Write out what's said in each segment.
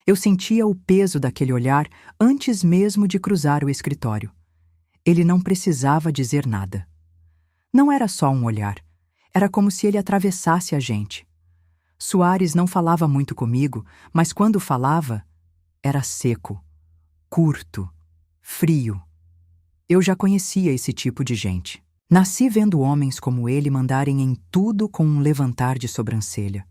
Eu sentia o peso daquele olhar antes mesmo de cruzar o escritório. Ele não precisava dizer nada. Não era só um olhar. Era como se ele atravessasse a gente. Soares não falava muito comigo, mas quando falava, era seco, curto, frio. Eu já conhecia esse tipo de gente. Nasci vendo homens como ele mandarem em tudo com um levantar de sobrancelha.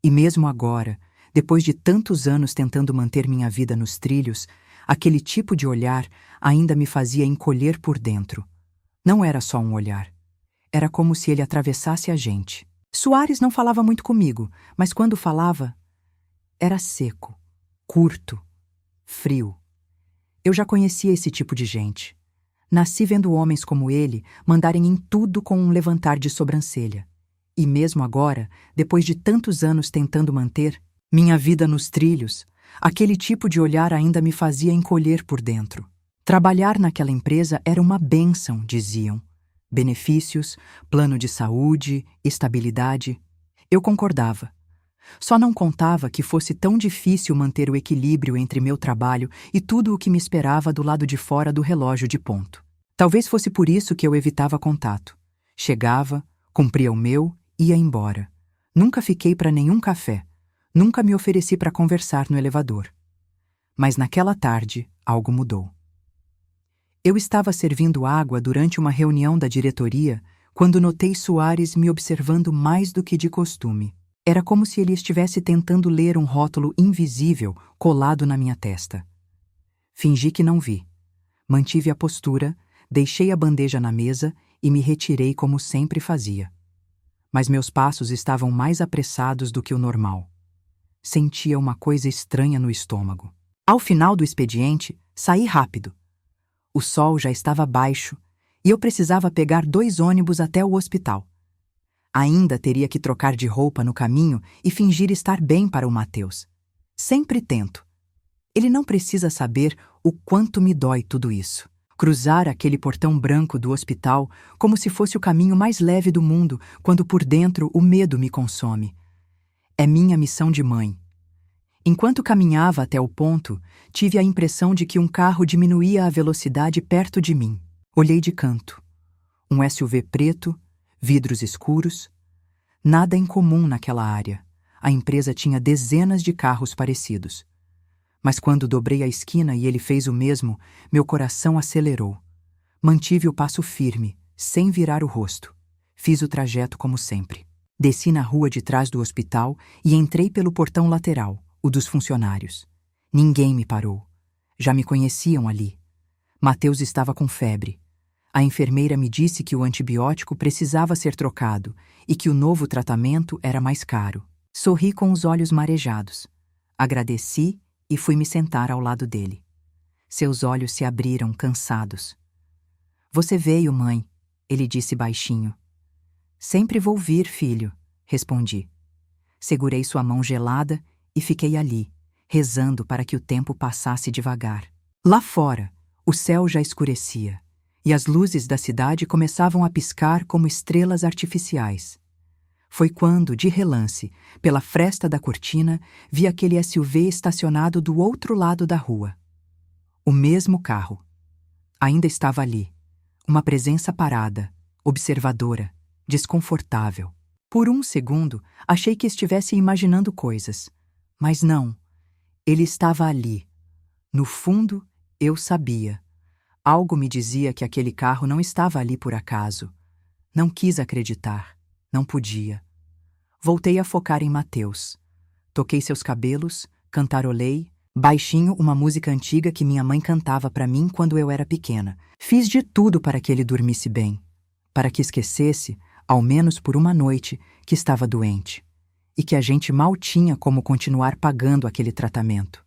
E mesmo agora, depois de tantos anos tentando manter minha vida nos trilhos, aquele tipo de olhar ainda me fazia encolher por dentro. Não era só um olhar. Era como se ele atravessasse a gente. Soares não falava muito comigo, mas quando falava, era seco, curto, frio. Eu já conhecia esse tipo de gente. Nasci vendo homens como ele mandarem em tudo com um levantar de sobrancelha. E mesmo agora, depois de tantos anos tentando manter minha vida nos trilhos, aquele tipo de olhar ainda me fazia encolher por dentro. Trabalhar naquela empresa era uma bênção, diziam. Benefícios, plano de saúde, estabilidade. Eu concordava. Só não contava que fosse tão difícil manter o equilíbrio entre meu trabalho e tudo o que me esperava do lado de fora do relógio de ponto. Talvez fosse por isso que eu evitava contato. Chegava, cumpria o meu, ia embora. Nunca fiquei para nenhum café. Nunca me ofereci para conversar no elevador. Mas naquela tarde, algo mudou. Eu estava servindo água durante uma reunião da diretoria quando notei Soares me observando mais do que de costume. Era como se ele estivesse tentando ler um rótulo invisível colado na minha testa. Fingi que não vi. Mantive a postura, deixei a bandeja na mesa e me retirei como sempre fazia. Mas meus passos estavam mais apressados do que o normal. Sentia uma coisa estranha no estômago. Ao final do expediente, saí rápido. O sol já estava baixo e eu precisava pegar 2 ônibus até o hospital. Ainda teria que trocar de roupa no caminho e fingir estar bem para o Matheus. Sempre tento. Ele não precisa saber o quanto me dói tudo isso. Cruzar aquele portão branco do hospital como se fosse o caminho mais leve do mundo, quando por dentro o medo me consome. É minha missão de mãe. Enquanto caminhava até o ponto, tive a impressão de que um carro diminuía a velocidade perto de mim. Olhei de canto. Um SUV preto, vidros escuros. Nada em comum naquela área. A empresa tinha dezenas de carros parecidos. Mas quando dobrei a esquina e ele fez o mesmo, meu coração acelerou. Mantive o passo firme, sem virar o rosto. Fiz o trajeto como sempre. Desci na rua de trás do hospital e entrei pelo portão lateral, o dos funcionários. Ninguém me parou. Já me conheciam ali. Matheus estava com febre. A enfermeira me disse que o antibiótico precisava ser trocado e que o novo tratamento era mais caro. Sorri com os olhos marejados. Agradeci e fui me sentar ao lado dele. Seus olhos se abriram, cansados. "Você veio, mãe", ele disse baixinho. "Sempre vou vir, filho", respondi. Segurei sua mão gelada e fiquei ali, rezando para que o tempo passasse devagar. Lá fora, o céu já escurecia e as luzes da cidade começavam a piscar como estrelas artificiais. Foi quando, de relance, pela fresta da cortina, vi aquele SUV estacionado do outro lado da rua. O mesmo carro. Ainda estava ali. Uma presença parada, observadora, desconfortável. Por um segundo, achei que estivesse imaginando coisas. Mas não. Ele estava ali. No fundo, eu sabia. Algo me dizia que aquele carro não estava ali por acaso. Não quis acreditar. Não podia. Voltei a focar em Matheus. Toquei seus cabelos, cantarolei, baixinho uma música antiga que minha mãe cantava para mim quando eu era pequena. Fiz de tudo para que ele dormisse bem. Para que esquecesse, ao menos por uma noite, que estava doente. E que a gente mal tinha como continuar pagando aquele tratamento.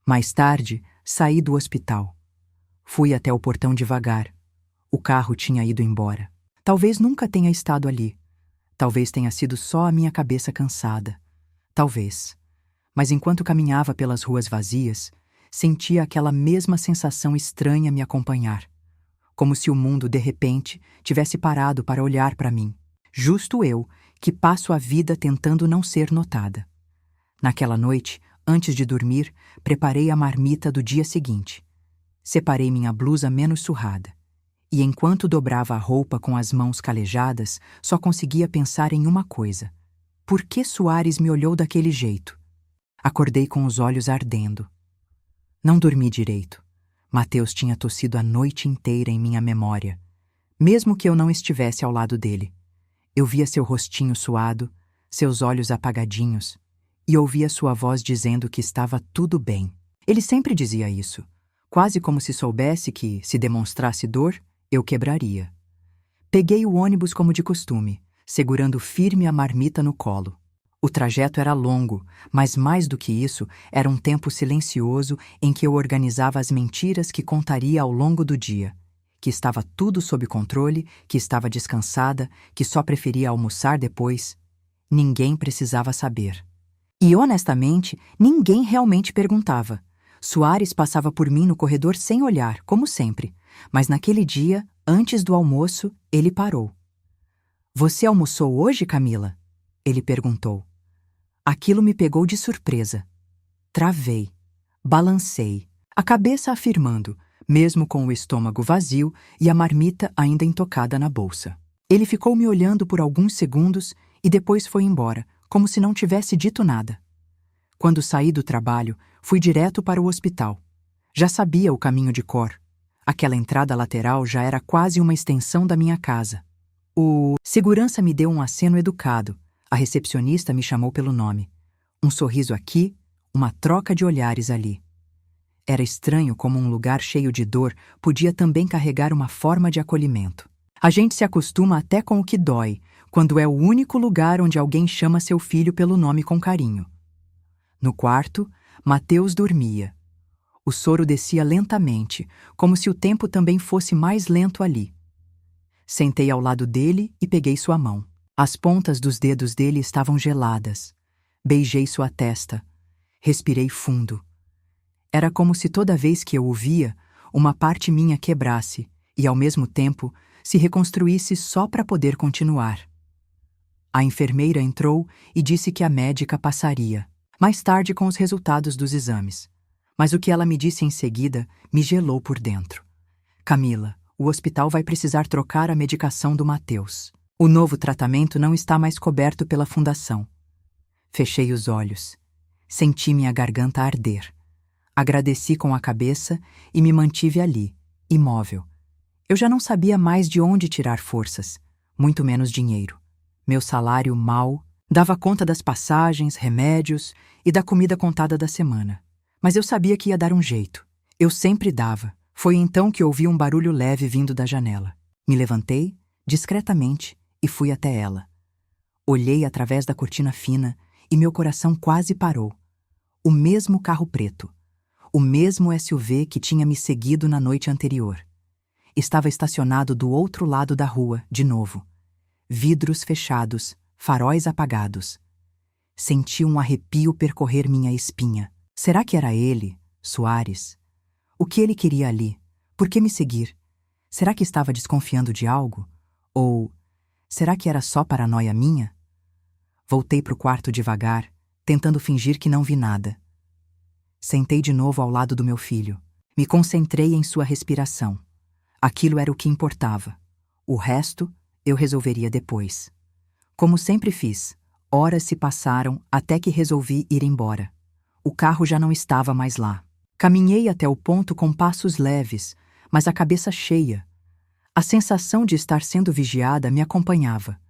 Mais tarde, saí do hospital. Fui até o portão devagar. O carro tinha ido embora. Talvez nunca tenha estado ali. Talvez tenha sido só a minha cabeça cansada. Talvez. Mas enquanto caminhava pelas ruas vazias, sentia aquela mesma sensação estranha me acompanhar. Como se o mundo, de repente, tivesse parado para olhar para mim. Justo eu, que passo a vida tentando não ser notada. Naquela noite, Antes de dormir, preparei a marmita do dia seguinte. Separei minha blusa menos surrada. E enquanto dobrava a roupa com as mãos calejadas, só conseguia pensar em uma coisa. Por que Soares me olhou daquele jeito? Acordei com os olhos ardendo. Não dormi direito. Mateus tinha tossido a noite inteira em minha memória, mesmo que eu não estivesse ao lado dele. Eu via seu rostinho suado, seus olhos apagadinhos, e ouvia sua voz dizendo que estava tudo bem. Ele sempre dizia isso, quase como se soubesse que, se demonstrasse dor, eu quebraria. Peguei o ônibus como de costume, segurando firme a marmita no colo. O trajeto era longo, mas mais do que isso, era um tempo silencioso em que eu organizava as mentiras que contaria ao longo do dia. Que estava tudo sob controle, que estava descansada, que só preferia almoçar depois. Ninguém precisava saber. E, honestamente, ninguém realmente perguntava. Soares passava por mim no corredor sem olhar, como sempre. Mas naquele dia, antes do almoço, ele parou. "Você almoçou hoje, Camila?" Ele perguntou. Aquilo me pegou de surpresa. Travei. Balancei, a cabeça afirmando, mesmo com o estômago vazio e a marmita ainda intocada na bolsa. Ele ficou me olhando por alguns segundos e depois foi embora, como se não tivesse dito nada. Quando saí do trabalho, fui direto para o hospital. Já sabia o caminho de cor. Aquela entrada lateral já era quase uma extensão da minha casa. O segurança me deu um aceno educado. A recepcionista me chamou pelo nome. Um sorriso aqui, uma troca de olhares ali. Era estranho como um lugar cheio de dor podia também carregar uma forma de acolhimento. A gente se acostuma até com o que dói, quando é o único lugar onde alguém chama seu filho pelo nome com carinho. No quarto, Mateus dormia. O soro descia lentamente, como se o tempo também fosse mais lento ali. Sentei ao lado dele e peguei sua mão. As pontas dos dedos dele estavam geladas. Beijei sua testa. Respirei fundo. Era como se toda vez que eu o via, uma parte minha quebrasse e, ao mesmo tempo, se reconstruísse só para poder continuar. A enfermeira entrou e disse que a médica passaria, mais tarde com os resultados dos exames. Mas o que ela me disse em seguida me gelou por dentro. Camila, o hospital vai precisar trocar a medicação do Mateus. O novo tratamento não está mais coberto pela fundação. Fechei os olhos. Senti minha garganta arder. Agradeci com a cabeça e me mantive ali, imóvel. Eu já não sabia mais de onde tirar forças, muito menos dinheiro. Meu salário mal dava conta das passagens, remédios e da comida contada da semana. Mas eu sabia que ia dar um jeito. Eu sempre dava. Foi então que ouvi um barulho leve vindo da janela. Me levantei, discretamente, e fui até ela. Olhei através da cortina fina e meu coração quase parou. O mesmo carro preto. O mesmo SUV que tinha me seguido na noite anterior. Estava estacionado do outro lado da rua, de novo. Vidros fechados, faróis apagados. Senti um arrepio percorrer minha espinha. Será que era ele, Soares? O que ele queria ali? Por que me seguir? Será que estava desconfiando de algo? Ou será que era só paranoia minha? Voltei para o quarto devagar, tentando fingir que não vi nada. Sentei de novo ao lado do meu filho. Me concentrei em sua respiração. Aquilo era o que importava. O resto eu resolveria depois. Como sempre fiz, horas se passaram até que resolvi ir embora. O carro já não estava mais lá. Caminhei até o ponto com passos leves, mas a cabeça cheia. A sensação de estar sendo vigiada me acompanhava.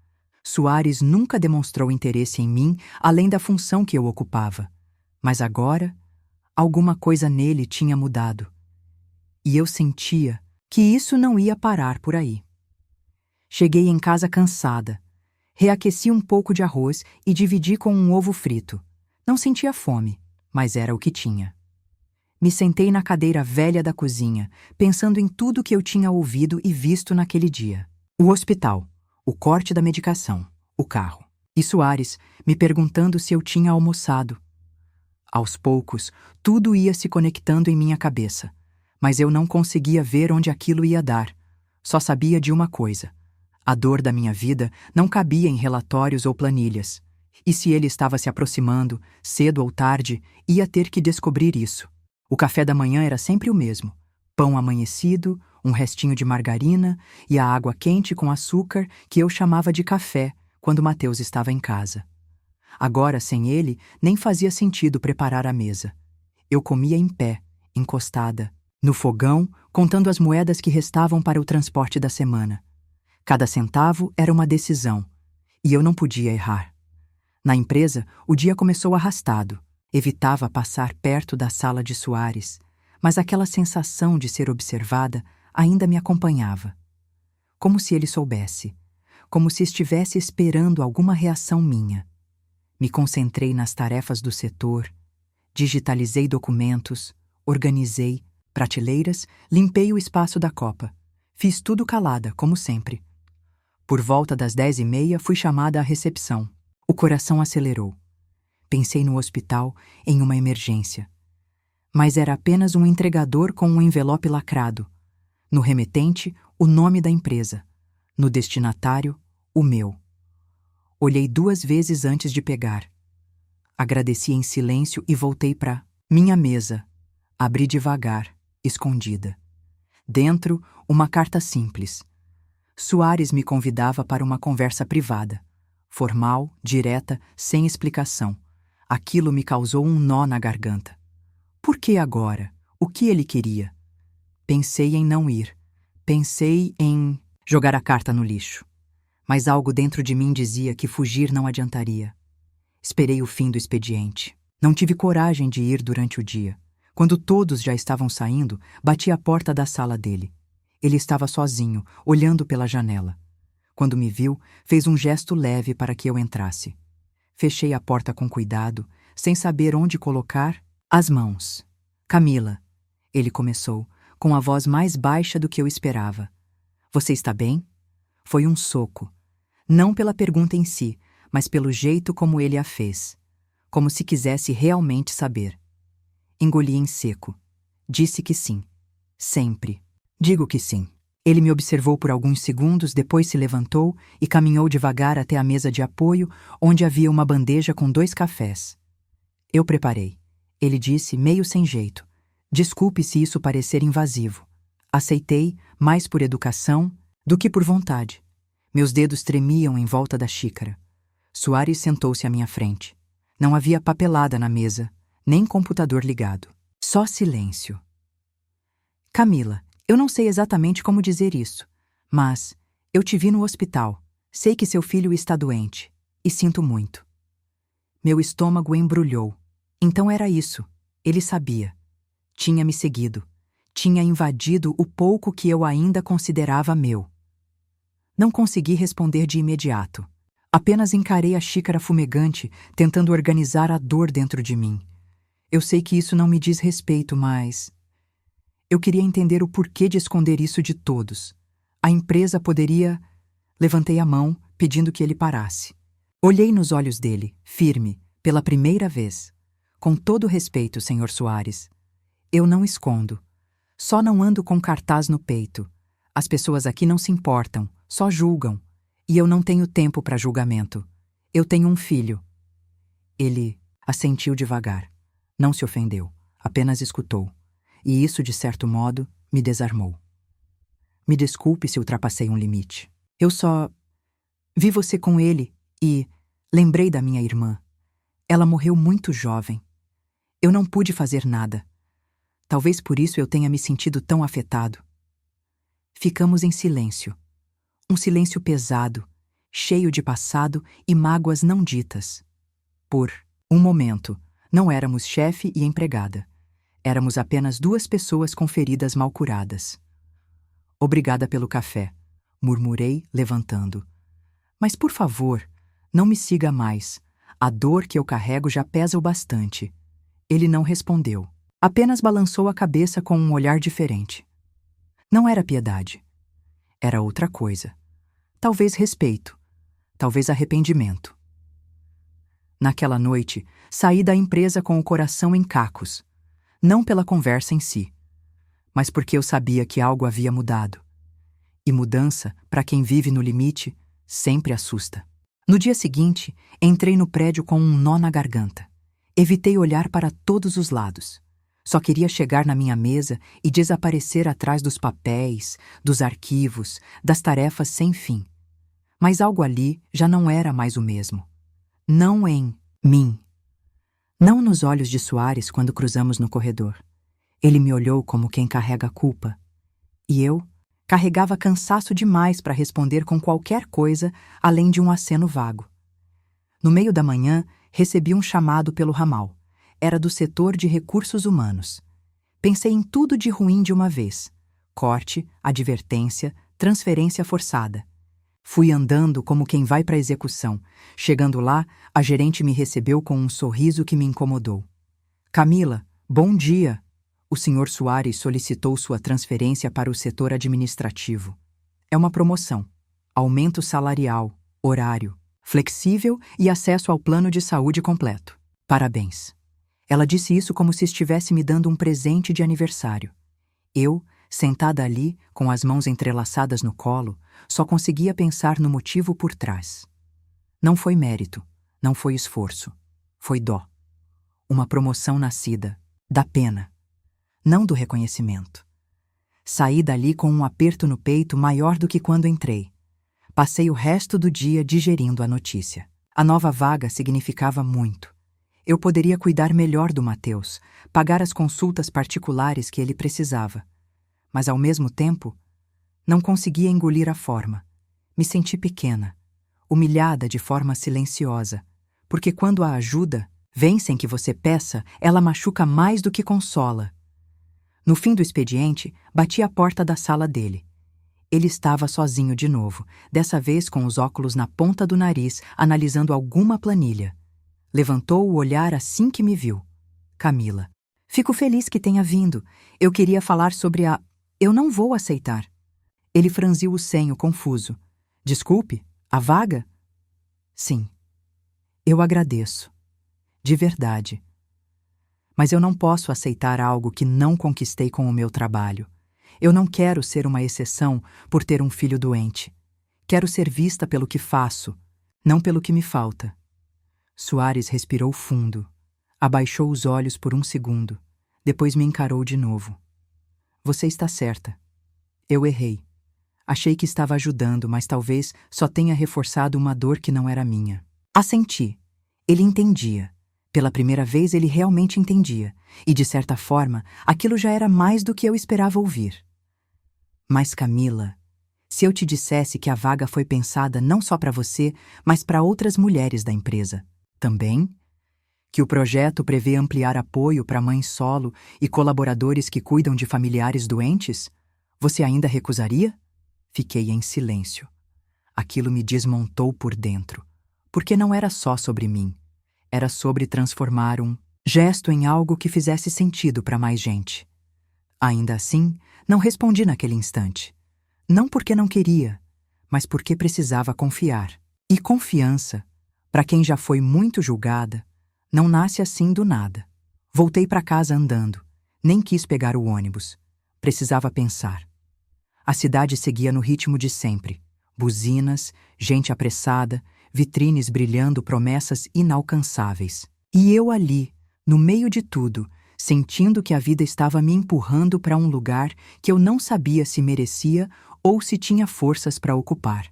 Soares nunca demonstrou interesse em mim além da função que eu ocupava. Mas agora, alguma coisa nele tinha mudado. E eu sentia que isso não ia parar por aí. Cheguei em casa cansada. Reaqueci um pouco de arroz e dividi com um ovo frito. Não sentia fome, mas era o que tinha. Me sentei na cadeira velha da cozinha, pensando em tudo que eu tinha ouvido e visto naquele dia. O hospital, o corte da medicação, o carro. E Soares me perguntando se eu tinha almoçado. Aos poucos, tudo ia se conectando em minha cabeça, mas eu não conseguia ver onde aquilo ia dar. Só sabia de uma coisa. A dor da minha vida não cabia em relatórios ou planilhas. E se ele estava se aproximando, cedo ou tarde, ia ter que descobrir isso. O café da manhã era sempre o mesmo: pão amanhecido, um restinho de margarina e a água quente com açúcar que eu chamava de café quando Mateus estava em casa. Agora, sem ele, nem fazia sentido preparar a mesa. Eu comia em pé, encostada, no fogão, contando as moedas que restavam para o transporte da semana. Cada centavo era uma decisão, e eu não podia errar. Na empresa, o dia começou arrastado. Evitava passar perto da sala de Soares, mas aquela sensação de ser observada ainda me acompanhava. Como se ele soubesse, como se estivesse esperando alguma reação minha. Me concentrei nas tarefas do setor, digitalizei documentos, organizei prateleiras, limpei o espaço da copa. Fiz tudo calada, como sempre. Por volta das 10h30, fui chamada à recepção. O coração acelerou. Pensei no hospital, em uma emergência. Mas era apenas um entregador com um envelope lacrado. No remetente, o nome da empresa. No destinatário, o meu. Olhei 2 vezes antes de pegar. Agradeci em silêncio e voltei para minha mesa. Abri devagar, escondida. Dentro, uma carta simples. Soares me convidava para uma conversa privada. Formal, direta, sem explicação. Aquilo me causou um nó na garganta. Por que agora? O que ele queria? Pensei em não ir. Pensei em jogar a carta no lixo. Mas algo dentro de mim dizia que fugir não adiantaria. Esperei o fim do expediente. Não tive coragem de ir durante o dia. Quando todos já estavam saindo, bati à porta da sala dele. Ele estava sozinho, olhando pela janela. Quando me viu, fez um gesto leve para que eu entrasse. Fechei a porta com cuidado, sem saber onde colocar as mãos. Camila, ele começou, com a voz mais baixa do que eu esperava. Você está bem? Foi um soco. Não pela pergunta em si, mas pelo jeito como ele a fez. Como se quisesse realmente saber. Engoli em seco. Disse que sim. Sempre. Digo que sim. Ele me observou por alguns segundos, depois se levantou e caminhou devagar até a mesa de apoio, onde havia uma bandeja com 2 cafés. Eu preparei. Ele disse, meio sem jeito. Desculpe se isso parecer invasivo. Aceitei, mais por educação do que por vontade. Meus dedos tremiam em volta da xícara. Soares sentou-se à minha frente. Não havia papelada na mesa, nem computador ligado. Só silêncio. Camila, eu não sei exatamente como dizer isso, mas eu te vi no hospital. Sei que seu filho está doente, e sinto muito. Meu estômago embrulhou. Então era isso. Ele sabia. Tinha me seguido. Tinha invadido o pouco que eu ainda considerava meu. Não consegui responder de imediato. Apenas encarei a xícara fumegante, tentando organizar a dor dentro de mim. Eu sei que isso não me diz respeito, mas eu queria entender o porquê de esconder isso de todos. A empresa poderia... Levantei a mão, pedindo que ele parasse. Olhei nos olhos dele, firme, pela primeira vez. Com todo respeito, Sr. Soares. Eu não escondo. Só não ando com cartaz no peito. As pessoas aqui não se importam, só julgam. E eu não tenho tempo para julgamento. Eu tenho um filho. Ele assentiu devagar. Não se ofendeu, apenas escutou. E isso, de certo modo, me desarmou. Me desculpe se ultrapassei um limite. Eu só vi você com ele e lembrei da minha irmã. Ela morreu muito jovem. Eu não pude fazer nada. Talvez por isso eu tenha me sentido tão afetado. Ficamos em silêncio. Um silêncio pesado, cheio de passado e mágoas não ditas. Por um momento, não éramos chefe e empregada. Éramos apenas 2 pessoas com feridas mal curadas. Obrigada pelo café, murmurei, levantando. Mas, por favor, não me siga mais. A dor que eu carrego já pesa o bastante. Ele não respondeu. Apenas balançou a cabeça com um olhar diferente. Não era piedade. Era outra coisa. Talvez respeito. Talvez arrependimento. Naquela noite, saí da empresa com o coração em cacos. Não pela conversa em si, mas porque eu sabia que algo havia mudado. E mudança, para quem vive no limite, sempre assusta. No dia seguinte, entrei no prédio com um nó na garganta. Evitei olhar para todos os lados. Só queria chegar na minha mesa e desaparecer atrás dos papéis, dos arquivos, das tarefas sem fim. Mas algo ali já não era mais o mesmo. Não em mim. Não nos olhos de Soares quando cruzamos no corredor. Ele me olhou como quem carrega a culpa. E eu carregava cansaço demais para responder com qualquer coisa além de um aceno vago. No meio da manhã, recebi um chamado pelo ramal. Era do setor de recursos humanos. Pensei em tudo de ruim de uma vez. Corte, advertência, transferência forçada. Fui andando como quem vai para a execução. Chegando lá, a gerente me recebeu com um sorriso que me incomodou. Camila, bom dia. O senhor Soares solicitou sua transferência para o setor administrativo. É uma promoção, aumento salarial, horário, flexível e acesso ao plano de saúde completo. Parabéns. Ela disse isso como se estivesse me dando um presente de aniversário. Eu, sentada ali, com as mãos entrelaçadas no colo, só conseguia pensar no motivo por trás. Não foi mérito, não foi esforço, foi dó. Uma promoção nascida da pena, não do reconhecimento. Saí dali com um aperto no peito maior do que quando entrei. Passei o resto do dia digerindo a notícia. A nova vaga significava muito. Eu poderia cuidar melhor do Mateus, pagar as consultas particulares que ele precisava. Mas, ao mesmo tempo, não conseguia engolir a forma. Me senti pequena, humilhada de forma silenciosa, porque quando a ajuda vem sem que você peça, ela machuca mais do que consola. No fim do expediente, bati à porta da sala dele. Ele estava sozinho de novo, dessa vez com os óculos na ponta do nariz, analisando alguma planilha. Levantou o olhar assim que me viu. Camila. Fico feliz que tenha vindo. Eu queria falar sobre a... Eu não vou aceitar. Ele franziu o senho, confuso. Desculpe, a vaga? Sim. Eu agradeço. De verdade. Mas eu não posso aceitar algo que não conquistei com o meu trabalho. Eu não quero ser uma exceção por ter um filho doente. Quero ser vista pelo que faço, não pelo que me falta. Soares respirou fundo. Abaixou os olhos por um segundo. Depois me encarou de novo. Você está certa. Eu errei. Achei que estava ajudando, mas talvez só tenha reforçado uma dor que não era minha. Assenti. Ele entendia. Pela primeira vez ele realmente entendia, e de certa forma, aquilo já era mais do que eu esperava ouvir. Mas Camila, se eu te dissesse que a vaga foi pensada não só para você, mas para outras mulheres da empresa, também? Que o projeto prevê ampliar apoio para mães solo e colaboradores que cuidam de familiares doentes? Você ainda recusaria? Fiquei em silêncio. Aquilo me desmontou por dentro, porque não era só sobre mim. Era sobre transformar um gesto em algo que fizesse sentido para mais gente. Ainda assim, não respondi naquele instante. Não porque não queria, mas porque precisava confiar. E confiança, para quem já foi muito julgada, não nasce assim do nada. Voltei para casa andando. Nem quis pegar o ônibus. Precisava pensar. A cidade seguia no ritmo de sempre. Buzinas, gente apressada, vitrines brilhando promessas inalcançáveis. E eu ali, no meio de tudo, sentindo que a vida estava me empurrando para um lugar que eu não sabia se merecia ou se tinha forças para ocupar.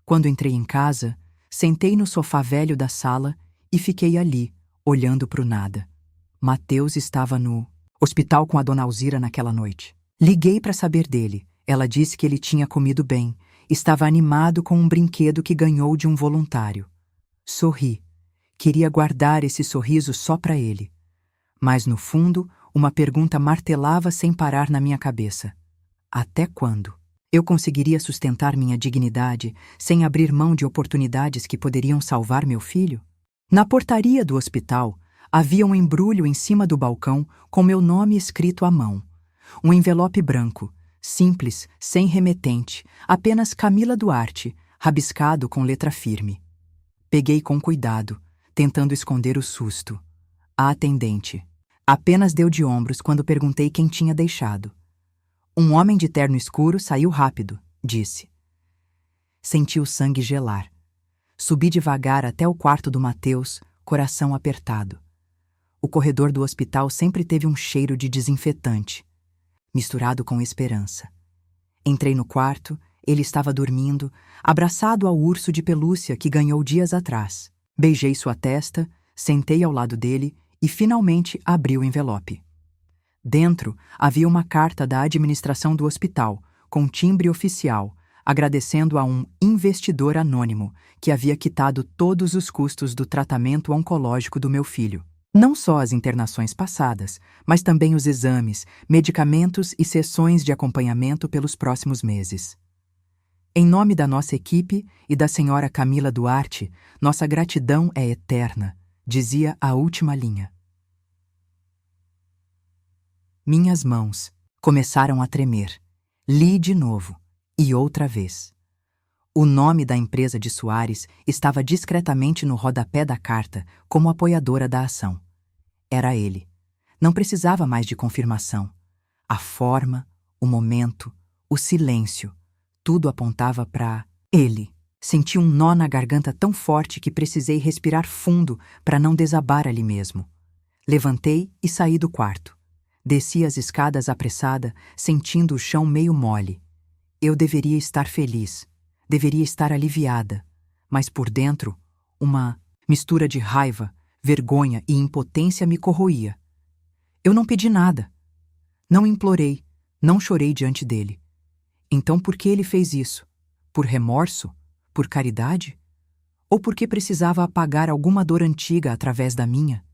Quando entrei em casa, sentei no sofá velho da sala e fiquei ali, olhando para o nada. Mateus estava no hospital com a dona Alzira naquela noite. Liguei para saber dele. Ela disse que ele tinha comido bem. Estava animado com um brinquedo que ganhou de um voluntário. Sorri. Queria guardar esse sorriso só para ele. Mas, no fundo, uma pergunta martelava sem parar na minha cabeça. Até quando? Eu conseguiria sustentar minha dignidade sem abrir mão de oportunidades que poderiam salvar meu filho? Na portaria do hospital, havia um embrulho em cima do balcão com meu nome escrito à mão. Um envelope branco, simples, sem remetente, apenas Camila Duarte, rabiscado com letra firme. Peguei com cuidado, tentando esconder o susto. A atendente apenas deu de ombros quando perguntei quem tinha deixado. Um homem de terno escuro saiu rápido, disse. Senti o sangue gelar. Subi devagar até o quarto do Mateus, coração apertado. O corredor do hospital sempre teve um cheiro de desinfetante, misturado com esperança. Entrei no quarto, ele estava dormindo, abraçado ao urso de pelúcia que ganhou dias atrás. Beijei sua testa, sentei ao lado dele e finalmente abri o envelope. Dentro havia uma carta da administração do hospital, com timbre oficial, agradecendo a um investidor anônimo que havia quitado todos os custos do tratamento oncológico do meu filho. Não só as internações passadas, mas também os exames, medicamentos e sessões de acompanhamento pelos próximos meses. Em nome da nossa equipe e da senhora Camila Duarte, nossa gratidão é eterna, dizia a última linha. Minhas mãos começaram a tremer. Li de novo, e outra vez. O nome da empresa de Soares estava discretamente no rodapé da carta como apoiadora da ação. Era ele. Não precisava mais de confirmação. A forma, o momento, o silêncio, tudo apontava para ele. Senti um nó na garganta tão forte que precisei respirar fundo para não desabar ali mesmo. Levantei e saí do quarto. Desci as escadas apressada, sentindo o chão meio mole. Eu deveria estar feliz, deveria estar aliviada, mas por dentro, uma mistura de raiva, vergonha e impotência me corroía. Eu não pedi nada. Não implorei, não chorei diante dele. Então por que ele fez isso? Por remorso? Por caridade? Ou porque precisava apagar alguma dor antiga através da minha?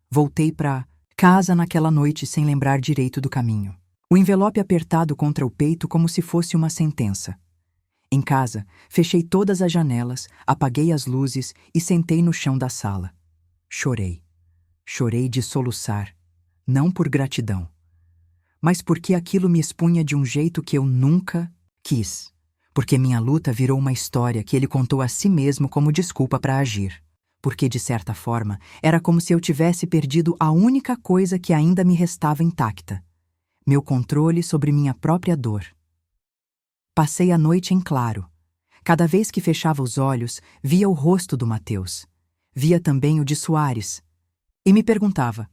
Voltei para casa naquela noite sem lembrar direito do caminho. O envelope apertado contra o peito como se fosse uma sentença. Em casa, fechei todas as janelas, apaguei as luzes e sentei no chão da sala. Chorei. Chorei de soluçar, não por gratidão, mas porque aquilo me expunha de um jeito que eu nunca quis. Porque minha luta virou uma história que ele contou a si mesmo como desculpa para agir. Porque, de certa forma, era como se eu tivesse perdido a única coisa que ainda me restava intacta: meu controle sobre minha própria dor. Passei a noite em claro. Cada vez que fechava os olhos, via o rosto do Mateus. Via também o de Soares. E me perguntava: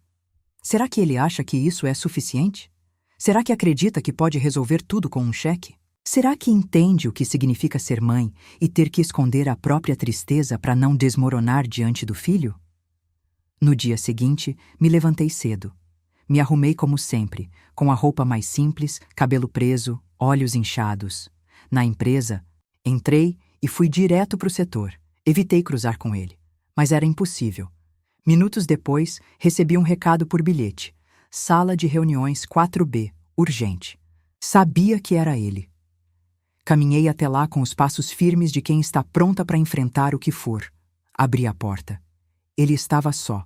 será que ele acha que isso é suficiente? Será que acredita que pode resolver tudo com um cheque? Será que entende o que significa ser mãe e ter que esconder a própria tristeza para não desmoronar diante do filho? No dia seguinte, me levantei cedo. Me arrumei como sempre, com a roupa mais simples, cabelo preso, olhos inchados. Na empresa, entrei e fui direto para o setor. Evitei cruzar com ele, mas era impossível. Minutos depois, recebi um recado por bilhete. Sala de reuniões 4B, urgente. Sabia que era ele. Caminhei até lá com os passos firmes de quem está pronta para enfrentar o que for. Abri a porta. Ele estava só.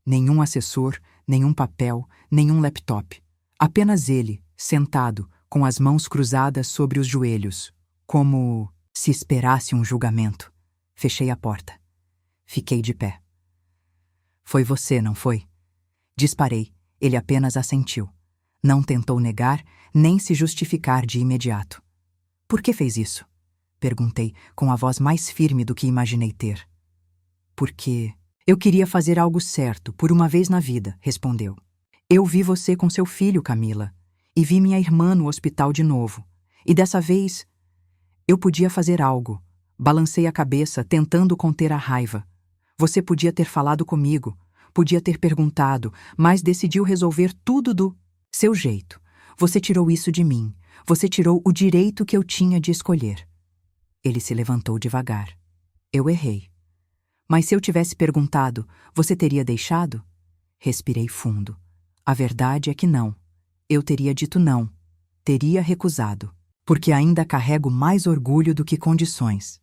Nenhum assessor, nenhum papel, nenhum laptop. Apenas ele, sentado, com as mãos cruzadas sobre os joelhos, como se esperasse um julgamento. Fechei a porta. Fiquei de pé. Foi você, não foi? Disparei. Ele apenas assentiu. Não tentou negar, nem se justificar de imediato. Por que fez isso? Perguntei, com a voz mais firme do que imaginei ter. Porque eu queria fazer algo certo, por uma vez na vida, respondeu. Eu vi você com seu filho, Camila, e vi minha irmã no hospital de novo. E dessa vez, eu podia fazer algo. Balancei a cabeça, tentando conter a raiva. Você podia ter falado comigo, podia ter perguntado, mas decidiu resolver tudo do seu jeito. Você tirou isso de mim. Você tirou o direito que eu tinha de escolher. Ele se levantou devagar. Eu errei. Mas se eu tivesse perguntado, você teria deixado? Respirei fundo. A verdade é que não. Eu teria dito não. Teria recusado. Porque ainda carrego mais orgulho do que condições.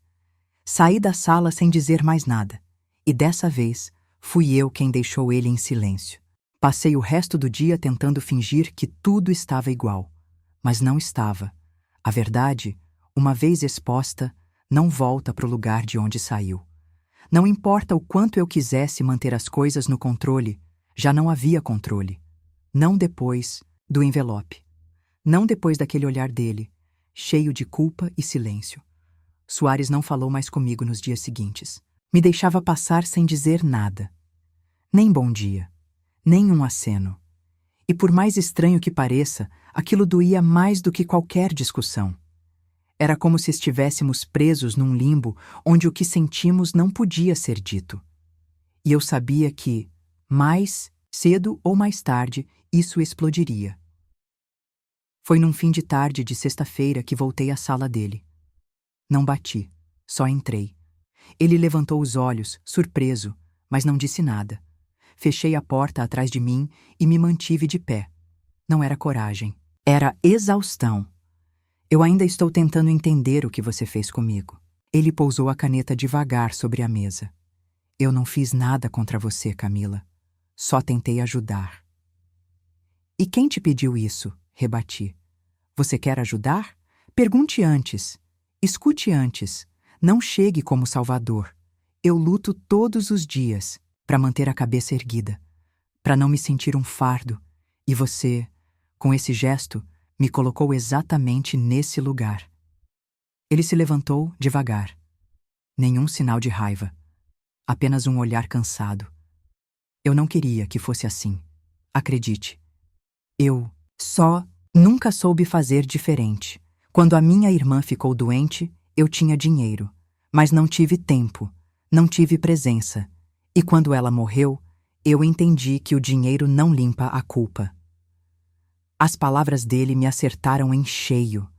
Saí da sala sem dizer mais nada. E dessa vez, fui eu quem deixou ele em silêncio. Passei o resto do dia tentando fingir que tudo estava igual. Mas não estava. A verdade, uma vez exposta, não volta para o lugar de onde saiu. Não importa o quanto eu quisesse manter as coisas no controle, já não havia controle. Não depois do envelope. Não depois daquele olhar dele, cheio de culpa e silêncio. Soares não falou mais comigo nos dias seguintes. Me deixava passar sem dizer nada. Nem bom dia, nem um aceno. E por mais estranho que pareça, aquilo doía mais do que qualquer discussão. Era como se estivéssemos presos num limbo onde o que sentimos não podia ser dito. E eu sabia que, mais cedo ou mais tarde, isso explodiria. Foi num fim de tarde de sexta-feira que voltei à sala dele. Não bati, só entrei. Ele levantou os olhos, surpreso, mas não disse nada. Fechei a porta atrás de mim e me mantive de pé. Não era coragem, era exaustão. Eu ainda estou tentando entender o que você fez comigo. Ele pousou a caneta devagar sobre a mesa. Eu não fiz nada contra você, Camila. Só tentei ajudar. E quem te pediu isso? Rebati. Você quer ajudar? Pergunte antes. Escute antes. Não chegue como salvador. Eu luto todos os dias para manter a cabeça erguida, para não me sentir um fardo. E você, com esse gesto, me colocou exatamente nesse lugar. Ele se levantou devagar. Nenhum sinal de raiva. Apenas um olhar cansado. Eu não queria que fosse assim. Acredite. Eu só nunca soube fazer diferente. Quando a minha irmã ficou doente, eu tinha dinheiro, mas não tive tempo, não tive presença. E quando ela morreu, eu entendi que o dinheiro não limpa a culpa. As palavras dele me acertaram em cheio,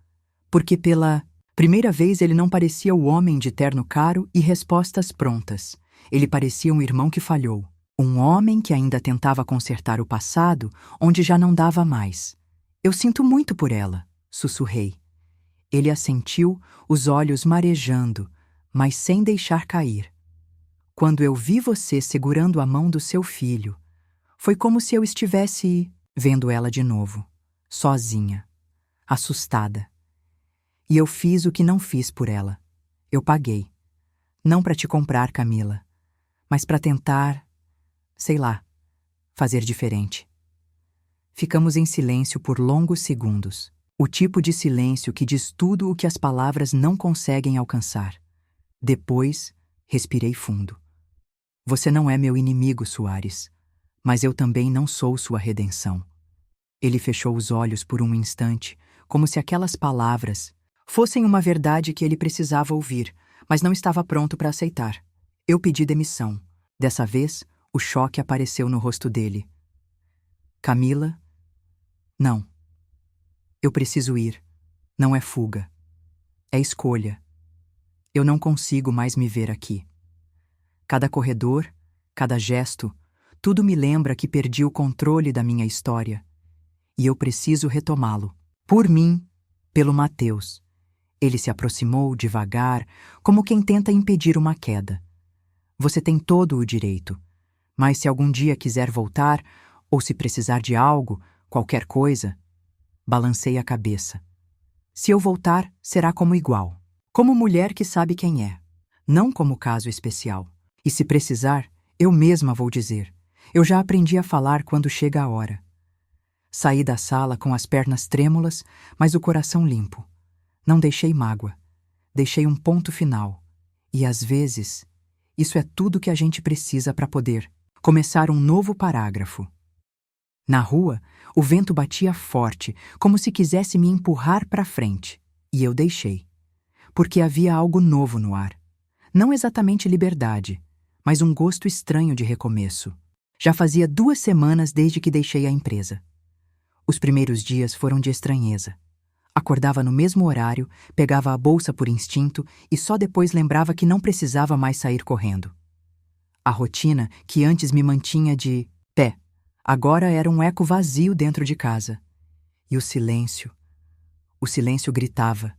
porque pela primeira vez ele não parecia o homem de terno caro e respostas prontas. Ele parecia um irmão que falhou, um homem que ainda tentava consertar o passado onde já não dava mais. Eu sinto muito por ela, sussurrei. Ele assentiu, os olhos marejando, mas sem deixar cair. Quando eu vi você segurando a mão do seu filho, foi como se eu estivesse vendo ela de novo, sozinha, assustada. E eu fiz o que não fiz por ela. Eu paguei. Não para te comprar, Camila, mas para tentar, sei lá, fazer diferente. Ficamos em silêncio por longos segundos. O tipo de silêncio que diz tudo o que as palavras não conseguem alcançar. Depois, respirei fundo. Você não é meu inimigo, Soares, mas eu também não sou sua redenção. Ele fechou os olhos por um instante, como se aquelas palavras fossem uma verdade que ele precisava ouvir, mas não estava pronto para aceitar. Eu pedi demissão. Dessa vez, o choque apareceu no rosto dele. Camila? Não. Eu preciso ir. Não é fuga. É escolha. Eu não consigo mais me ver aqui. Cada corredor, cada gesto, tudo me lembra que perdi o controle da minha história. E eu preciso retomá-lo. Por mim, pelo Mateus. Ele se aproximou devagar, como quem tenta impedir uma queda. Você tem todo o direito. Mas se algum dia quiser voltar, ou se precisar de algo, qualquer coisa, balancei a cabeça. Se eu voltar, será como igual. Como mulher que sabe quem é. Não como caso especial. E se precisar, eu mesma vou dizer. Eu já aprendi a falar quando chega a hora. Saí da sala com as pernas trêmulas, mas o coração limpo. Não deixei mágoa. Deixei um ponto final. E às vezes, isso é tudo que a gente precisa para poder começar um novo parágrafo. Na rua, o vento batia forte, como se quisesse me empurrar para frente. E eu deixei. Porque havia algo novo no ar. Não exatamente liberdade, mas um gosto estranho de recomeço. Já fazia 2 semanas desde que deixei a empresa. Os primeiros dias foram de estranheza. Acordava no mesmo horário, pegava a bolsa por instinto e só depois lembrava que não precisava mais sair correndo. A rotina, que antes me mantinha de pé, agora era um eco vazio dentro de casa. E o silêncio gritava.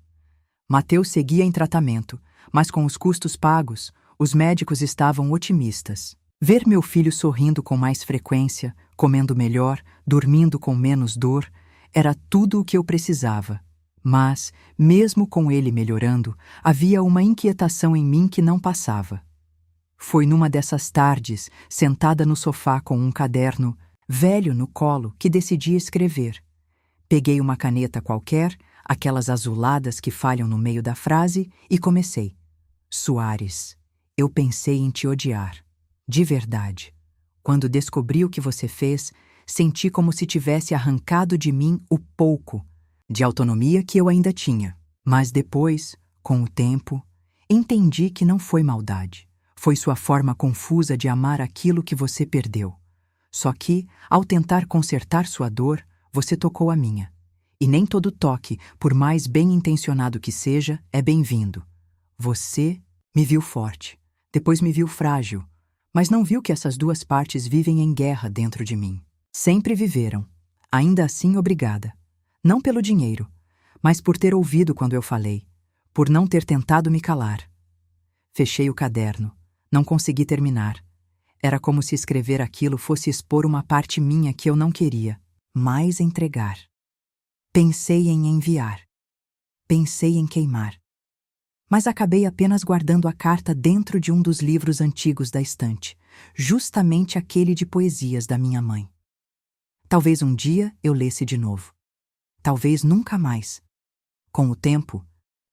Mateus seguia em tratamento, mas com os custos pagos, os médicos estavam otimistas. Ver meu filho sorrindo com mais frequência, comendo melhor, dormindo com menos dor, era tudo o que eu precisava. Mas, mesmo com ele melhorando, havia uma inquietação em mim que não passava. Foi numa dessas tardes, sentada no sofá com um caderno velho no colo, que decidi escrever. Peguei uma caneta qualquer, aquelas azuladas que falham no meio da frase, e comecei. Soares, eu pensei em te odiar. De verdade. Quando descobri o que você fez, senti como se tivesse arrancado de mim o pouco de autonomia que eu ainda tinha. Mas depois, com o tempo, entendi que não foi maldade. Foi sua forma confusa de amar aquilo que você perdeu. Só que, ao tentar consertar sua dor, você tocou a minha. E nem todo toque, por mais bem-intencionado que seja, é bem-vindo. Você me viu forte, depois me viu frágil, mas não viu que essas duas partes vivem em guerra dentro de mim. Sempre viveram. Ainda assim, obrigada. Não pelo dinheiro, mas por ter ouvido quando eu falei, por não ter tentado me calar. Fechei o caderno. Não consegui terminar. Era como se escrever aquilo fosse expor uma parte minha que eu não queria, mais entregar. Pensei em enviar. Pensei em queimar. Mas acabei apenas guardando a carta dentro de um dos livros antigos da estante, justamente aquele de poesias da minha mãe. Talvez um dia eu lesse de novo. Talvez nunca mais. Com o tempo,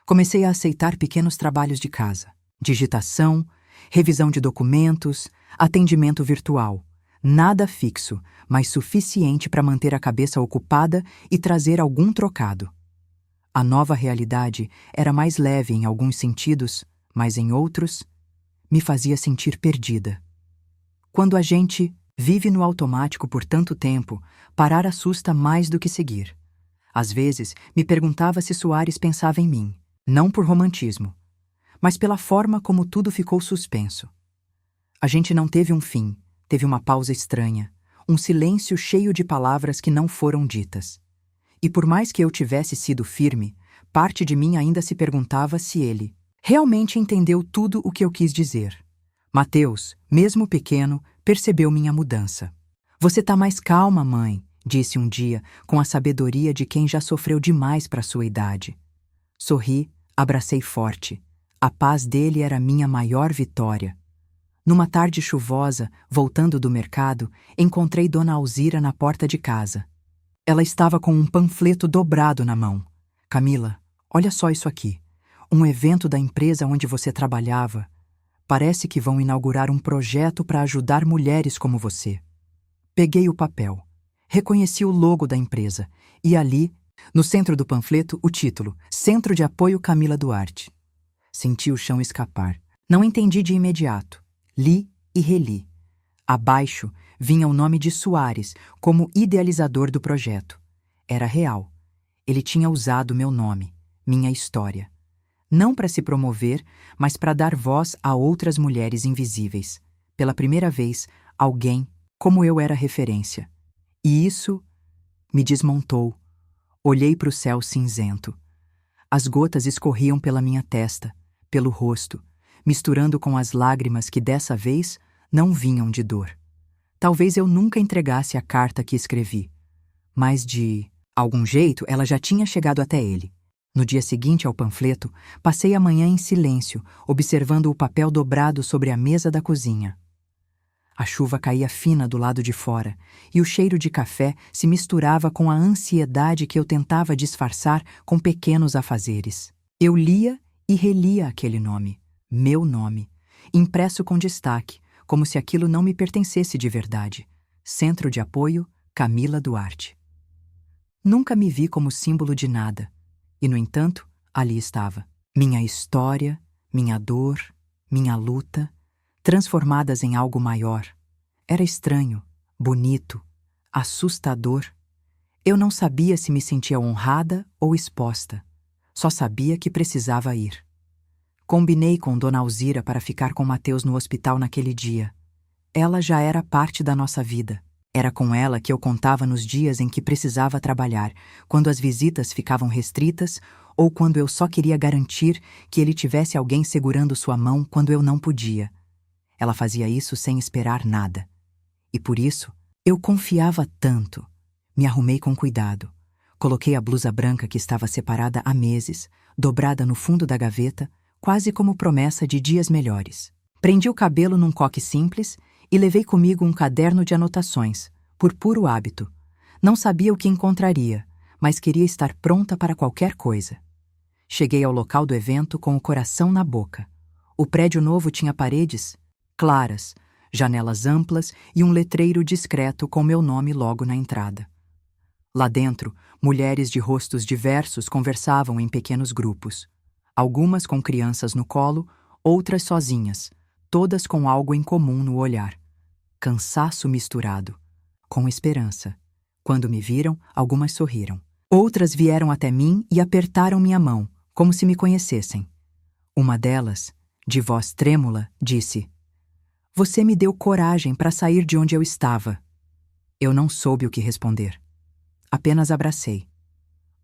comecei a aceitar pequenos trabalhos de casa, digitação, revisão de documentos, atendimento virtual. Nada fixo, mas suficiente para manter a cabeça ocupada e trazer algum trocado. A nova realidade era mais leve em alguns sentidos, mas em outros, me fazia sentir perdida. Quando a gente vive no automático por tanto tempo, parar assusta mais do que seguir. Às vezes, me perguntava se Soares pensava em mim, não por romantismo, mas pela forma como tudo ficou suspenso. A gente não teve um fim, teve uma pausa estranha, um silêncio cheio de palavras que não foram ditas. E por mais que eu tivesse sido firme, parte de mim ainda se perguntava se ele realmente entendeu tudo o que eu quis dizer. Mateus, mesmo pequeno, percebeu minha mudança. Você tá mais calma, mãe, disse um dia, com a sabedoria de quem já sofreu demais para sua idade. Sorri, abracei forte. A paz dele era minha maior vitória. Numa tarde chuvosa, voltando do mercado, encontrei Dona Alzira na porta de casa. Ela estava com um panfleto dobrado na mão. Camila, olha só isso aqui. Um evento da empresa onde você trabalhava. Parece que vão inaugurar um projeto para ajudar mulheres como você. Peguei o papel. Reconheci o logo da empresa. E ali, no centro do panfleto, o título: Centro de Apoio Camila Duarte. Senti o chão escapar. Não entendi de imediato. Li e reli. Abaixo vinha o nome de Soares como idealizador do projeto. Era real. Ele tinha usado meu nome, minha história. Não para se promover, mas para dar voz a outras mulheres invisíveis. Pela primeira vez, alguém como eu era referência. E isso me desmontou. Olhei para o céu cinzento. As gotas escorriam pela minha testa, pelo rosto, misturando com as lágrimas que dessa vez não vinham de dor. Talvez eu nunca entregasse a carta que escrevi, mas de algum jeito ela já tinha chegado até ele. No dia seguinte ao panfleto, passei a manhã em silêncio, observando o papel dobrado sobre a mesa da cozinha. A chuva caía fina do lado de fora, e o cheiro de café se misturava com a ansiedade que eu tentava disfarçar com pequenos afazeres. Eu lia e relia aquele nome, meu nome, impresso com destaque, como se aquilo não me pertencesse de verdade. Centro de Apoio, Camila Duarte. Nunca me vi como símbolo de nada, e, no entanto, ali estava. Minha história, minha dor, minha luta, transformadas em algo maior. Era estranho, bonito, assustador. Eu não sabia se me sentia honrada ou exposta. Só sabia que precisava ir. Combinei com Dona Alzira para ficar com Mateus no hospital naquele dia. Ela já era parte da nossa vida. Era com ela que eu contava nos dias em que precisava trabalhar, quando as visitas ficavam restritas ou quando eu só queria garantir que ele tivesse alguém segurando sua mão quando eu não podia. Ela fazia isso sem esperar nada. E por isso, eu confiava tanto. Me arrumei com cuidado. Coloquei a blusa branca que estava separada há meses, dobrada no fundo da gaveta, quase como promessa de dias melhores. Prendi o cabelo num coque simples e levei comigo um caderno de anotações, por puro hábito. Não sabia o que encontraria, mas queria estar pronta para qualquer coisa. Cheguei ao local do evento com o coração na boca. O prédio novo tinha paredes claras, janelas amplas e um letreiro discreto com meu nome logo na entrada. Lá dentro, mulheres de rostos diversos conversavam em pequenos grupos. Algumas com crianças no colo, outras sozinhas, todas com algo em comum no olhar. Cansaço misturado com esperança. Quando me viram, algumas sorriram. Outras vieram até mim e apertaram minha mão, como se me conhecessem. Uma delas, de voz trêmula, disse: "Você me deu coragem para sair de onde eu estava." Eu não soube o que responder. Apenas abracei.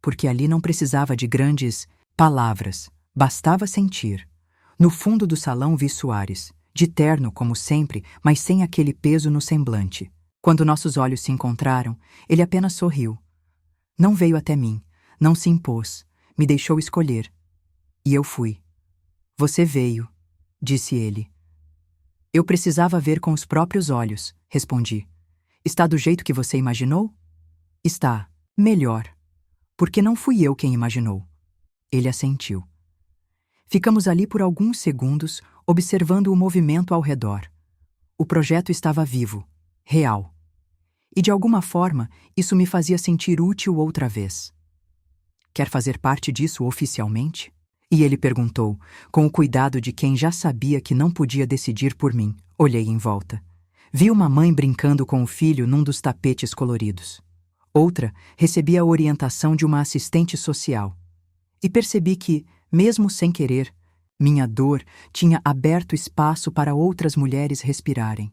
Porque ali não precisava de grandes palavras, bastava sentir. No fundo do salão vi Soares, de terno como sempre, mas sem aquele peso no semblante. Quando nossos olhos se encontraram, ele apenas sorriu. Não veio até mim, não se impôs, me deixou escolher. E eu fui. "Você veio", disse ele. "Eu precisava ver com os próprios olhos", respondi. "Está do jeito que você imaginou?" "Está. Melhor. Porque não fui eu quem imaginou." Ele assentiu. Ficamos ali por alguns segundos, observando o movimento ao redor. O projeto estava vivo, real. E de alguma forma, isso me fazia sentir útil outra vez. "Quer fazer parte disso oficialmente?" E ele perguntou, com o cuidado de quem já sabia que não podia decidir por mim. Olhei em volta. Vi uma mãe brincando com o filho num dos tapetes coloridos. Outra recebia a orientação de uma assistente social. E percebi que, mesmo sem querer, minha dor tinha aberto espaço para outras mulheres respirarem.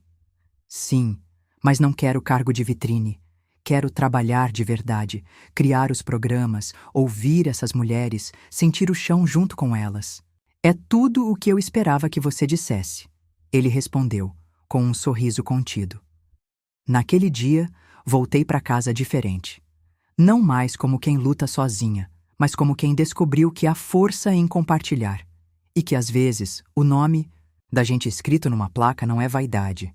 Sim, mas não quero cargo de vitrine. Quero trabalhar de verdade, criar os programas, ouvir essas mulheres, sentir o chão junto com elas. "É tudo o que eu esperava que você dissesse", ele respondeu, com um sorriso contido. Naquele dia, voltei para casa diferente. Não mais como quem luta sozinha, mas como quem descobriu que há força em compartilhar. E que, às vezes, o nome da gente escrito numa placa não é vaidade.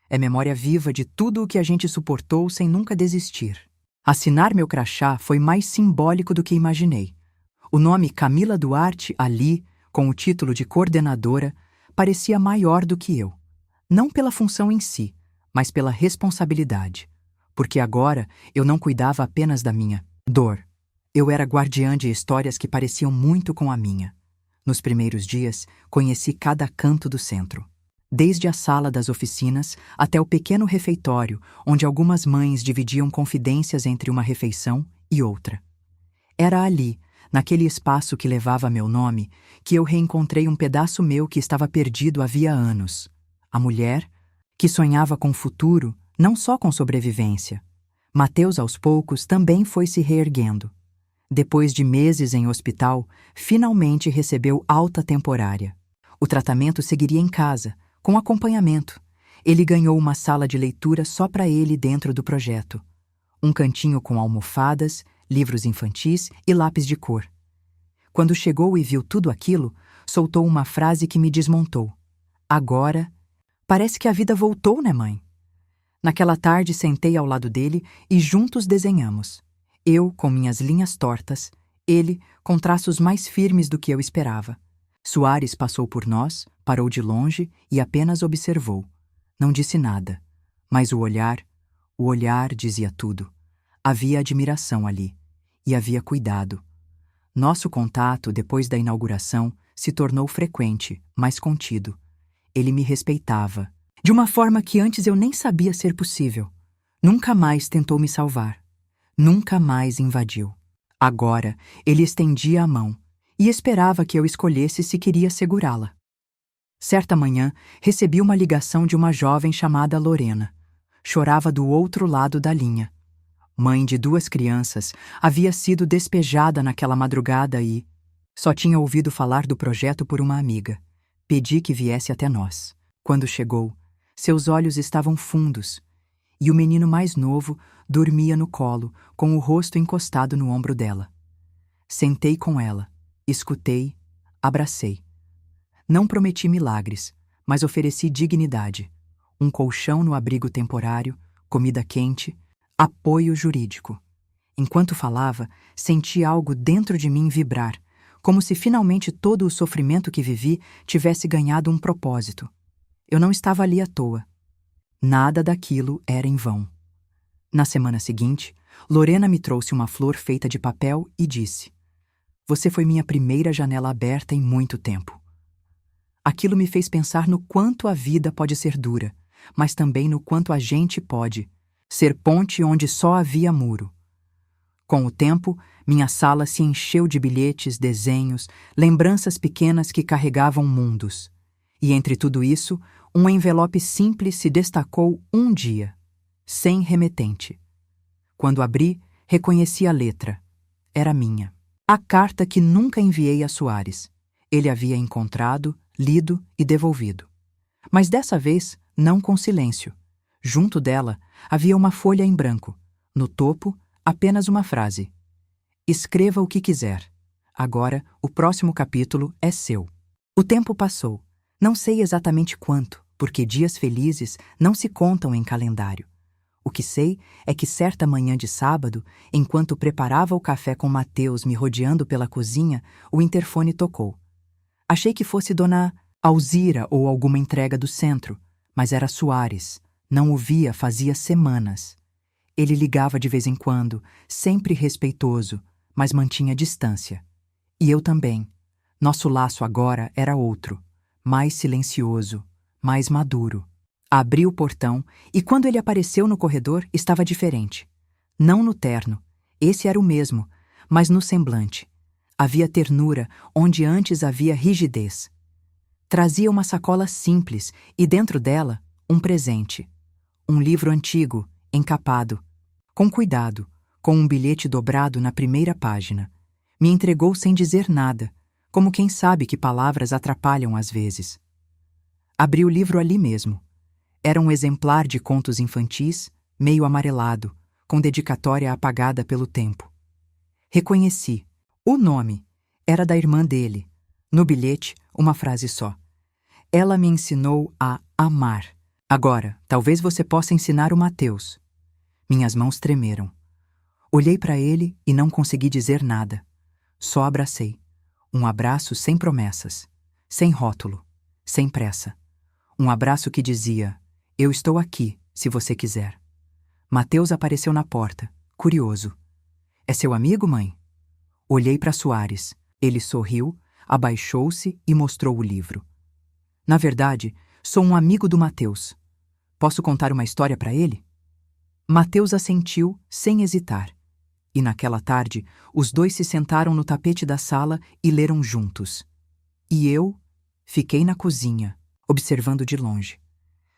É memória viva de tudo o que a gente suportou sem nunca desistir. Assinar meu crachá foi mais simbólico do que imaginei. O nome Camila Duarte ali, com o título de coordenadora, parecia maior do que eu. Não pela função em si, mas pela responsabilidade. Porque agora eu não cuidava apenas da minha dor. Eu era guardiã de histórias que pareciam muito com a minha. Nos primeiros dias, conheci cada canto do centro. Desde a sala das oficinas até o pequeno refeitório, onde algumas mães dividiam confidências entre uma refeição e outra. Era ali, naquele espaço que levava meu nome, que eu reencontrei um pedaço meu que estava perdido havia anos. A mulher que sonhava com futuro, não só com sobrevivência. Mateus, aos poucos, também foi se reerguendo. Depois de meses em hospital, finalmente recebeu alta temporária. O tratamento seguiria em casa, com acompanhamento. Ele ganhou uma sala de leitura só para ele dentro do projeto. Um cantinho com almofadas, livros infantis e lápis de cor. Quando chegou e viu tudo aquilo, soltou uma frase que me desmontou. "Agora, parece que a vida voltou, né, mãe?" Naquela tarde sentei ao lado dele e juntos desenhamos. Eu com minhas linhas tortas, ele com traços mais firmes do que eu esperava. Soares passou por nós, parou de longe e apenas observou. Não disse nada, mas o olhar dizia tudo. Havia admiração ali, e havia cuidado. Nosso contato, depois da inauguração, se tornou frequente, mas contido. Ele me respeitava, de uma forma que antes eu nem sabia ser possível. Nunca mais tentou me salvar. Nunca mais invadiu. Agora, ele estendia a mão e esperava que eu escolhesse se queria segurá-la. Certa manhã, recebi uma ligação de uma jovem chamada Lorena. Chorava do outro lado da linha. Mãe de 2 crianças, havia sido despejada naquela madrugada e só tinha ouvido falar do projeto por uma amiga. Pedi que viesse até nós. Quando chegou, seus olhos estavam fundos e o menino mais novo dormia no colo, com o rosto encostado no ombro dela. Sentei com ela, escutei, abracei. Não prometi milagres, mas ofereci dignidade. Um colchão no abrigo temporário, comida quente, apoio jurídico. Enquanto falava, senti algo dentro de mim vibrar, como se finalmente todo o sofrimento que vivi tivesse ganhado um propósito. Eu não estava ali à toa. Nada daquilo era em vão. Na semana seguinte, Lorena me trouxe uma flor feita de papel e disse: "Você foi minha primeira janela aberta em muito tempo." Aquilo me fez pensar no quanto a vida pode ser dura, mas também no quanto a gente pode ser ponte onde só havia muro. Com o tempo, minha sala se encheu de bilhetes, desenhos, lembranças pequenas que carregavam mundos. E entre tudo isso, um envelope simples se destacou um dia, sem remetente. Quando abri, reconheci a letra. Era minha. A carta que nunca enviei a Soares. Ele havia encontrado, lido e devolvido. Mas dessa vez, não com silêncio. Junto dela, havia uma folha em branco. No topo, apenas uma frase: "Escreva o que quiser. Agora, o próximo capítulo é seu." O tempo passou. Não sei exatamente quanto, porque dias felizes não se contam em calendário. O que sei é que certa manhã de sábado, enquanto preparava o café com Mateus me rodeando pela cozinha, o interfone tocou. Achei que fosse Dona Alzira ou alguma entrega do centro, mas era Soares. Não o via fazia semanas. Ele ligava de vez em quando, sempre respeitoso, mas mantinha distância. E eu também. Nosso laço agora era outro, mais silencioso, mais maduro. Abri o portão e quando ele apareceu no corredor estava diferente. Não no terno, esse era o mesmo, mas no semblante. Havia ternura onde antes havia rigidez. Trazia uma sacola simples e dentro dela um presente. Um livro antigo, encapado. Com cuidado, com um bilhete dobrado na primeira página. Me entregou sem dizer nada, como quem sabe que palavras atrapalham às vezes. Abri o livro ali mesmo. Era um exemplar de contos infantis, meio amarelado, com dedicatória apagada pelo tempo. Reconheci. O nome era da irmã dele. No bilhete, uma frase só. "Ela me ensinou a amar. Agora, talvez você possa ensinar o Mateus." Minhas mãos tremeram. Olhei para ele e não consegui dizer nada. Só abracei. Um abraço sem promessas, sem rótulo, sem pressa. Um abraço que dizia: "Eu estou aqui, se você quiser." Mateus apareceu na porta, curioso. "É seu amigo, mãe?" Olhei para Soares. Ele sorriu, abaixou-se e mostrou o livro. "Na verdade, sou um amigo do Mateus. Posso contar uma história para ele?" Mateus assentiu, sem hesitar. E naquela tarde, os dois se sentaram no tapete da sala e leram juntos. E eu fiquei na cozinha, observando de longe.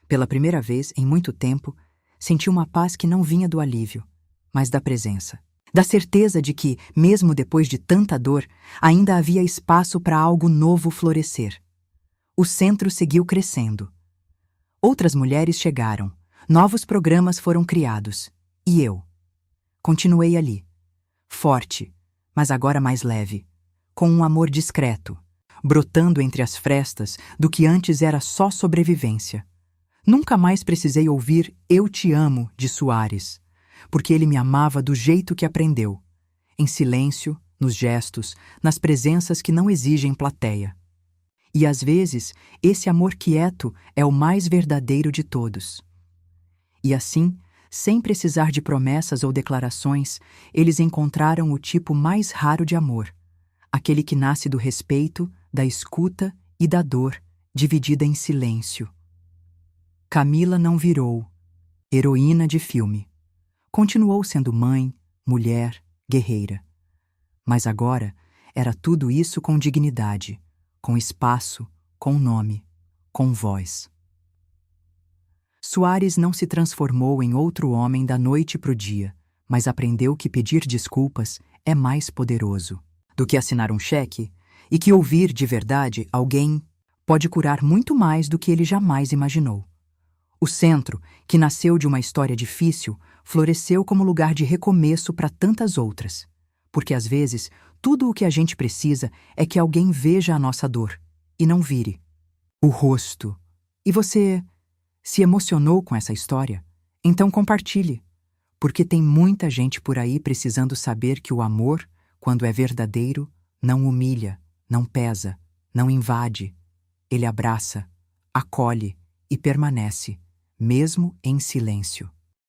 Pela primeira vez em muito tempo, senti uma paz que não vinha do alívio, mas da presença. Da certeza de que, mesmo depois de tanta dor, ainda havia espaço para algo novo florescer. O centro seguiu crescendo. Outras mulheres chegaram, novos programas foram criados. E eu? Continuei ali, forte, mas agora mais leve, com um amor discreto, brotando entre as frestas do que antes era só sobrevivência. Nunca mais precisei ouvir "Eu te amo" de Soares, porque ele me amava do jeito que aprendeu, em silêncio, nos gestos, nas presenças que não exigem plateia. E às vezes, esse amor quieto é o mais verdadeiro de todos. E assim, sem precisar de promessas ou declarações, eles encontraram o tipo mais raro de amor, aquele que nasce do respeito, da escuta e da dor, dividida em silêncio. Camila não virou heroína de filme. Continuou sendo mãe, mulher, guerreira. Mas agora era tudo isso com dignidade, com espaço, com nome, com voz. Soares não se transformou em outro homem da noite para o dia, mas aprendeu que pedir desculpas é mais poderoso do que assinar um cheque e que ouvir de verdade alguém pode curar muito mais do que ele jamais imaginou. O centro, que nasceu de uma história difícil, floresceu como lugar de recomeço para tantas outras. Porque às vezes, tudo o que a gente precisa é que alguém veja a nossa dor e não vire o rosto. E você se emocionou com essa história? Então compartilhe. Porque tem muita gente por aí precisando saber que o amor, quando é verdadeiro, não humilha, não pesa, não invade. Ele abraça, acolhe e permanece, mesmo em silêncio.